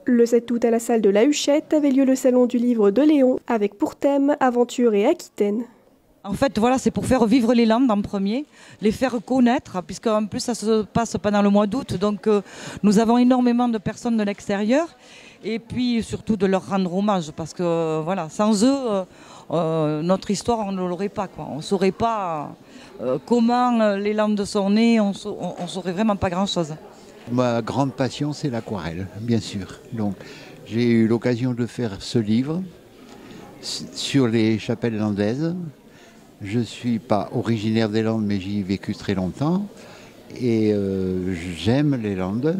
Le 7 août à la salle de la Huchette avait lieu le salon du livre de Léon avec pour thème Aventure et Aquitaine. En fait, voilà, c'est pour faire vivre les Landes en premier, les faire connaître, puisqu'en plus ça se passe pendant le mois d'août, donc nous avons énormément de personnes de l'extérieur, et puis surtout de leur rendre hommage, parce que voilà, sans eux, notre histoire, on ne l'aurait pas, quoi. On ne saurait pas comment les Landes sont nées, on ne saurait vraiment pas grand-chose. Ma grande passion, c'est l'aquarelle, bien sûr. Donc, j'ai eu l'occasion de faire ce livre sur les chapelles landaises. Je ne suis pas originaire des Landes, mais j'y ai vécu très longtemps. Et j'aime les Landes.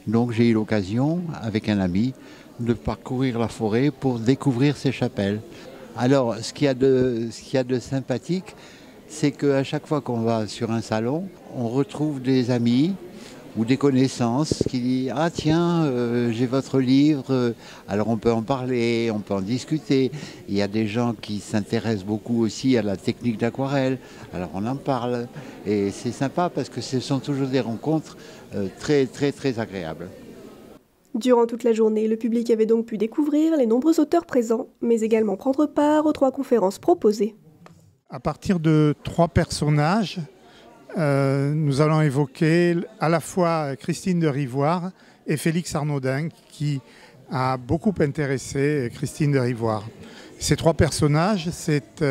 Donc j'ai eu l'occasion, avec un ami, de parcourir la forêt pour découvrir ces chapelles. Alors, ce qu'il y a de sympathique, c'est qu'à chaque fois qu'on va sur un salon, on retrouve des amis ou des connaissances qui disent « Ah tiens, j'ai votre livre ». Alors on peut en parler, on peut en discuter. Il y a des gens qui s'intéressent beaucoup aussi à la technique d'aquarelle. Alors on en parle. Et c'est sympa parce que ce sont toujours des rencontres très agréables. Durant toute la journée, le public avait donc pu découvrir les nombreux auteurs présents, mais également prendre part aux 3 conférences proposées. À partir de 3 personnages, nous allons évoquer à la fois Christine de Rivoire et Félix Arnaudin, qui a beaucoup intéressé Christine de Rivoire. Ces 3 personnages, c'est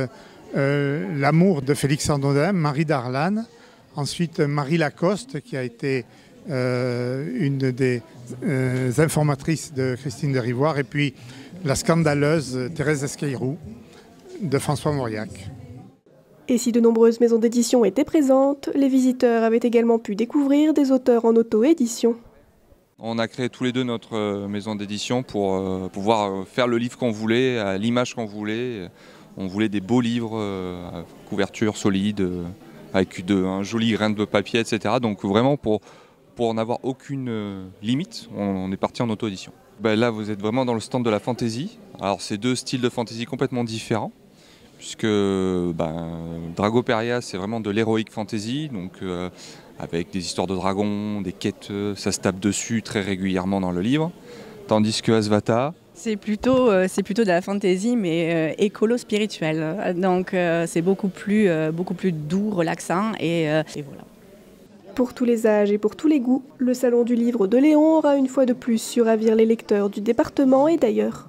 l'amour de Félix Arnaudin, Marie Darlan, ensuite Marie Lacoste, qui a été une des informatrices de Christine de Rivoire, et puis la scandaleuse Thérèse Esqueirou de François Mauriac. Et si de nombreuses maisons d'édition étaient présentes, les visiteurs avaient également pu découvrir des auteurs en auto-édition. On a créé tous les deux notre maison d'édition pour pouvoir faire le livre qu'on voulait, à l'image qu'on voulait. On voulait des beaux livres, à couverture solide, avec un joli grain de papier, etc. Donc vraiment pour n'avoir aucune limite, on est parti en auto-édition. Là, vous êtes vraiment dans le stand de la fantasy. Alors c'est 2 styles de fantasy complètement différents, puisque Dragoperia, c'est vraiment de l'heroic fantasy, donc avec des histoires de dragons, des quêtes, ça se tape dessus très régulièrement dans le livre. Tandis que Asvata, c'est plutôt de la fantasy, mais écolo-spirituelle. Donc c'est beaucoup plus doux, relaxant, et voilà. Pour tous les âges et pour tous les goûts, le Salon du Livre de Léon aura une fois de plus su ravir les lecteurs du département et d'ailleurs.